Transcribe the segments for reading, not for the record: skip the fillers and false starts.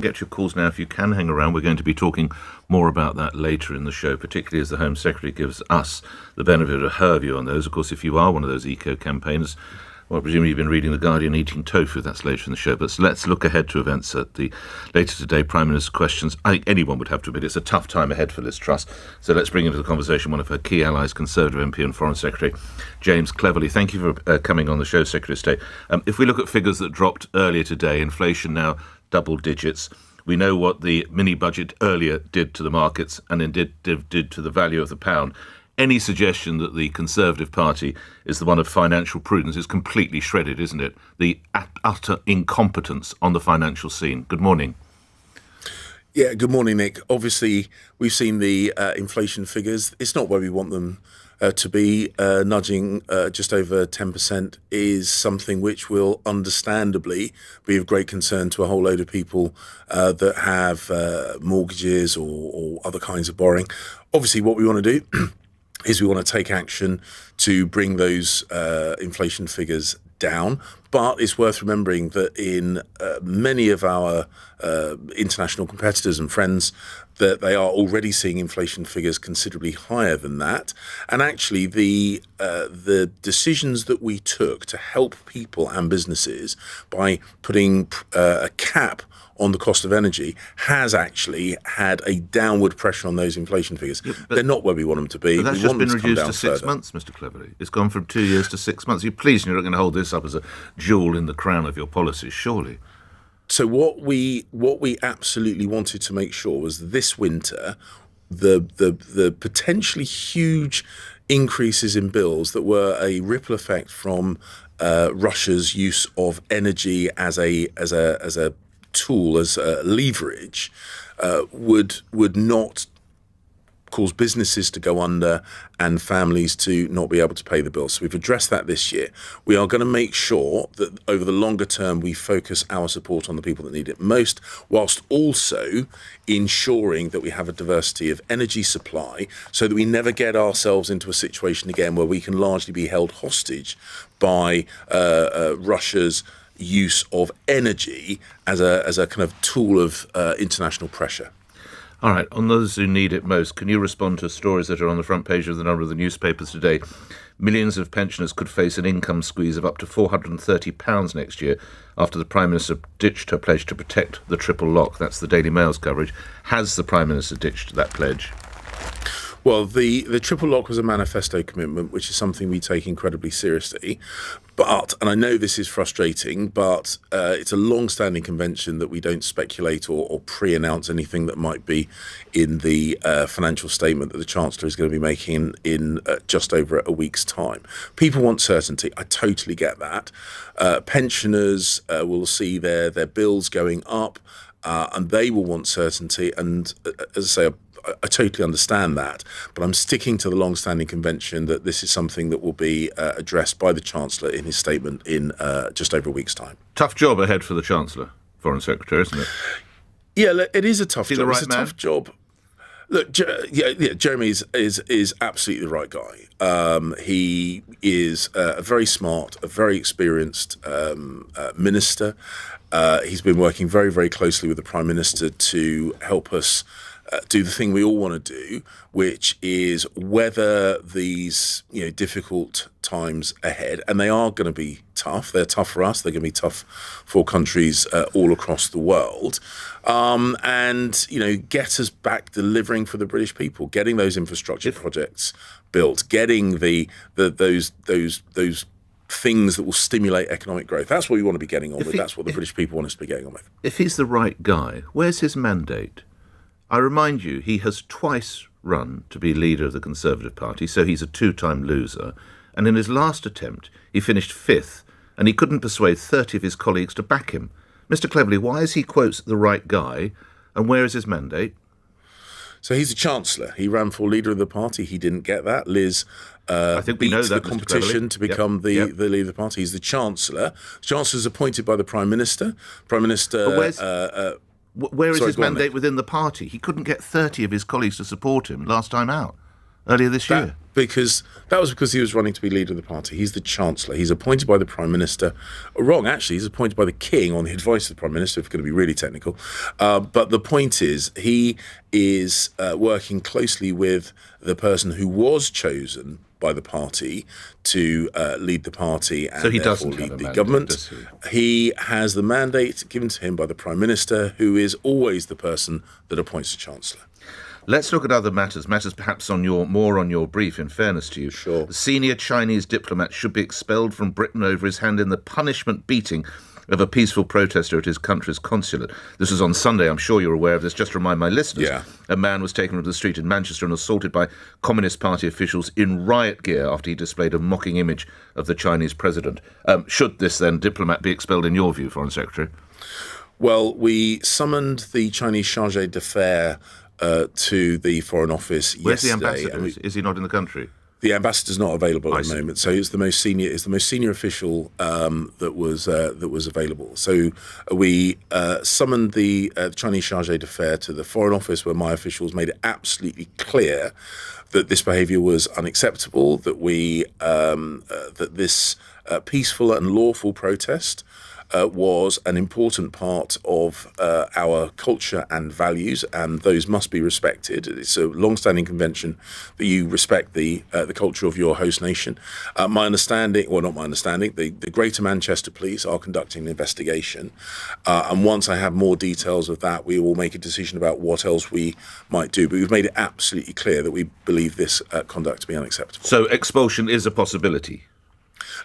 Get your calls now if you can hang around. We're going to be talking more about that later in the show, particularly as the Home Secretary gives us the benefit of her view on those. Of course, if you are one of those eco-campaigners, well, presumably you've been reading The Guardian eating tofu. That's later in the show. But let's look ahead to events at the later today. Prime Minister's questions. I think anyone would have to admit it's a tough time ahead for Liz Truss. So let's bring into the conversation one of her key allies, Conservative MP and Foreign Secretary James Cleverly. Thank you for coming on the show, Secretary of State. If we look at figures that dropped earlier today, inflation now double digits. We know what the mini-budget earlier did to the markets and then did to the value of the pound. Any suggestion that the Conservative Party is the one of financial prudence is completely shredded, isn't it? The utter incompetence on the financial scene. Good morning. Yeah, good morning, Nick. Obviously, we've seen the inflation figures. It's not where we want them to be. Nudging just over 10% is something which will understandably be of great concern to a whole load of people that have mortgages or other kinds of borrowing. Obviously, what we want to do is we want to take action to bring those inflation figures down. But it's worth remembering that in many of our international competitors and friends, that they are already seeing inflation figures considerably higher than that. And actually, the decisions that we took to help people and businesses by putting a cap on the cost of energy has actually had a downward pressure on those inflation figures. Yeah, they're not where we want them to be. But that's just been reduced to 6 months, Mr. Cleverly. It's gone from 2 years to 6 months. You're not going to hold this up as a jewel in the crown of your policies, surely. So what we absolutely wanted to make sure was this winter, the potentially huge increases in bills that were a ripple effect from Russia's use of energy as a tool, as leverage, would not cause businesses to go under and families to not be able to pay the bills. So we've addressed that this year. We are going to make sure that over the longer term we focus our support on the people that need it most, whilst also ensuring that we have a diversity of energy supply so that we never get ourselves into a situation again where we can largely be held hostage by Russia's use of energy as a kind of tool of international pressure. All right, on those who need it most, can you respond to stories that are on the front page of the number of the newspapers today? Millions of pensioners could face an income squeeze of up to £430 next year after the Prime Minister ditched her pledge to protect the triple lock. That's the Daily Mail's coverage. Has the Prime Minister ditched that pledge? Well, the triple lock was a manifesto commitment, which is something we take incredibly seriously. But, and I know this is frustrating, but it's a long-standing convention that we don't speculate or pre-announce anything that might be in the financial statement that the Chancellor is going to be making in just over a week's time. People want certainty. I totally get that. Pensioners will see their bills going up, and they will want certainty. And as I say, I totally understand that, but I'm sticking to the long-standing convention that this is something that will be addressed by the Chancellor in his statement in just over a week's time. Tough job ahead for the Chancellor, Foreign Secretary, isn't it? Yeah, it is a tough job. Right it's a tough job. Look, Jeremy is absolutely the right guy. He is a very smart, a very experienced minister. He's been working very, very closely with the Prime Minister to help us do the thing we all want to do, which is weather these difficult times ahead. And they are going to be tough. They're tough for us. They're going to be tough for countries all across the world. And get us back delivering for the British people, getting those infrastructure projects built, getting those things that will stimulate economic growth. That's what we want to be getting on with. That's what the British people want us to be getting on with. If he's the right guy, where's his mandate? I remind you, he has twice run to be leader of the Conservative Party, so he's a two-time loser. And in his last attempt, he finished fifth, and he couldn't persuade 30 of his colleagues to back him. Mr. Cleverly, why is he, quotes, the right guy, and where is his mandate? So he's the Chancellor. He ran for leader of the party. He didn't get that. Liz I think we know that, the competition to become the leader of the party. He's the Chancellor. The Chancellor is appointed by the Prime Minister. Prime Minister... Where is his mandate within the party? He couldn't get 30 of his colleagues to support him last time out. earlier this year. That was because he was running to be leader of the party. He's the Chancellor. He's appointed by the Prime Minister. Wrong, actually. He's appointed by the King on the advice of the Prime Minister, if we're going to be really technical. But the point is, he is working closely with the person who was chosen by the party to lead the party and so he therefore doesn't lead the government. He has the mandate given to him by the Prime Minister, who is always the person that appoints the Chancellor. Let's look at other matters perhaps more on your brief, in fairness to you. Sure. The senior Chinese diplomat should be expelled from Britain over his hand in the punishment beating of a peaceful protester at his country's consulate. This was on Sunday. I'm sure you're aware of this. Just to remind my listeners, Yeah. A man was taken to the street in Manchester and assaulted by Communist Party officials in riot gear after he displayed a mocking image of the Chinese president. Should this then diplomat be expelled in your view, Foreign Secretary? Well, we summoned the Chinese chargé d'affaires to the Foreign Office Where's yesterday. the ambassador? Is he not in the country? The ambassador's not available at I the see. moment, so it's the most senior official that was available. So we summoned the Chinese chargé d'affaires to the Foreign Office, where my officials made it absolutely clear that this behaviour was unacceptable. That that this peaceful and lawful protest was an important part of our culture and values, and those must be respected. It's a long-standing convention that you respect the culture of your host nation. My understanding, or not my understanding, the Greater Manchester Police are conducting an investigation, and once I have more details of that, we will make a decision about what else we might do. But we've made it absolutely clear that we believe this conduct to be unacceptable. So expulsion is a possibility.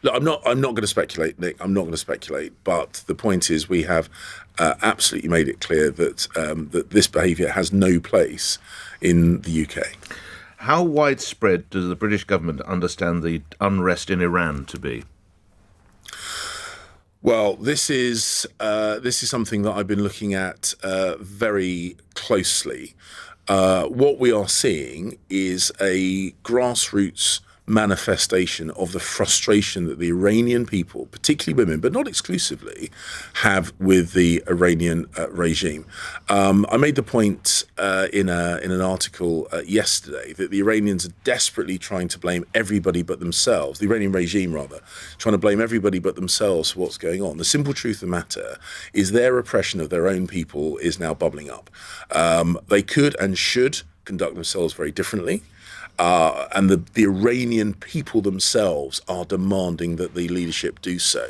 Look, I'm not going to speculate, Nick. I'm not going to speculate. But the point is, we have absolutely made it clear that that this behaviour has no place in the UK. How widespread does the British government understand the unrest in Iran to be? Well, this is something that I've been looking at very closely. What we are seeing is a grassroots manifestation of the frustration that the Iranian people, particularly women, but not exclusively, have with the Iranian regime. I made the point in an article yesterday that the Iranians are desperately trying to blame everybody but themselves, the Iranian regime rather, trying to blame everybody but themselves for what's going on. The simple truth of the matter is their oppression of their own people is now bubbling up. They could and should conduct themselves very differently. And the Iranian people themselves are demanding that the leadership do so.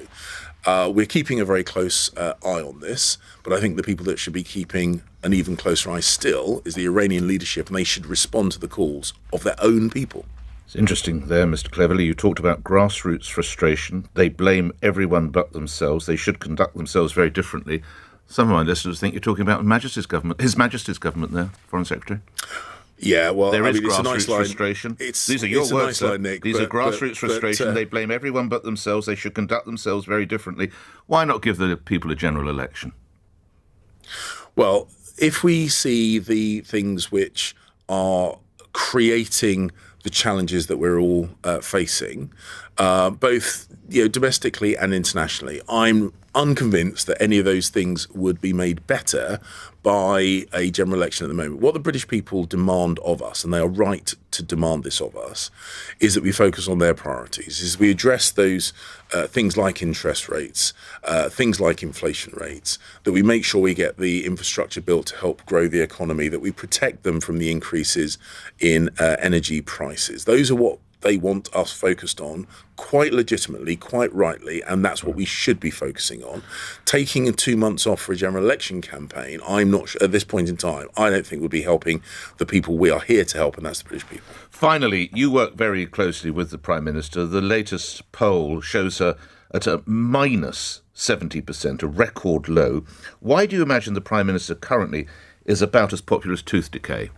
We're keeping a very close eye on this, but I think the people that should be keeping an even closer eye still is the Iranian leadership, and they should respond to the calls of their own people. It's interesting there, Mr. Cleverly. You talked about grassroots frustration. They blame everyone but themselves. They should conduct themselves very differently. Some of my listeners think you're talking about His Majesty's government there, Foreign Secretary. Yeah, well, There is it's a grassroots nice line. frustration. These are your words, nice sir. line, Nick, These are grassroots frustration. They blame everyone but themselves. They should conduct themselves very differently. Why not give the people a general election? Well, if we see the things which are creating the challenges that we're all facing, both domestically and internationally, I'm unconvinced that any of those things would be made better by a general election at the moment. What the British people demand of us, and they are right to demand this of us, is that we focus on their priorities, is we address those things like interest rates, things like inflation rates, that we make sure we get the infrastructure built to help grow the economy, that we protect them from the increases in energy prices. Those are what they want us focused on, quite legitimately, quite rightly, and that's what we should be focusing on. Taking 2 months off for a general election campaign, I'm not sure, at this point in time, I don't think would be helping the people we are here to help, and that's the British people. Finally, you work very closely with the Prime Minister. The latest poll shows her at a minus 70%, a record low. Why do you imagine the Prime Minister currently is about as popular as tooth decay?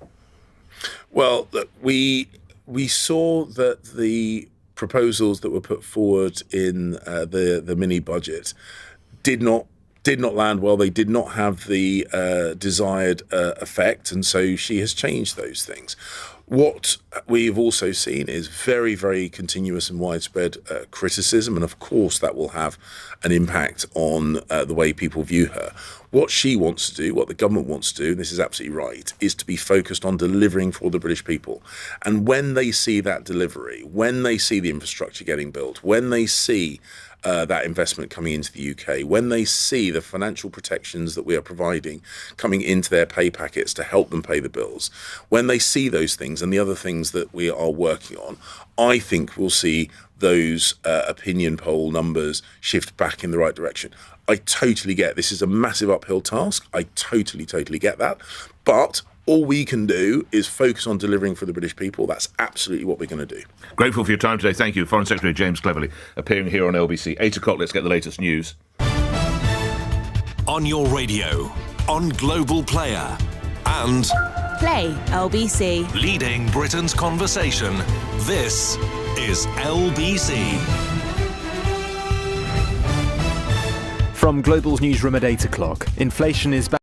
Well, look, we saw that the proposals that were put forward in the mini budget did not land well. They did not have the desired effect, and so she has changed those things. What we've also seen is very, very continuous and widespread criticism, and of course that will have an impact on the way people view her. What she wants to do, what the government wants to do, and this is absolutely right, is to be focused on delivering for the British people. And when they see that delivery, when they see the infrastructure getting built, when they see that investment coming into the UK, when they see the financial protections that we are providing coming into their pay packets to help them pay the bills, when they see those things and the other things that we are working on, I think we'll see those opinion poll numbers shift back in the right direction. I totally get this is a massive uphill task. I totally get that. But all we can do is focus on delivering for the British people. That's absolutely what we're going to do. Grateful for your time today. Thank you. Foreign Secretary James Cleverly appearing here on LBC. 8 o'clock, let's get the latest news. On your radio, on Global Player, and Play LBC. leading Britain's conversation. This is LBC. From Global's newsroom at 8 o'clock, inflation is back.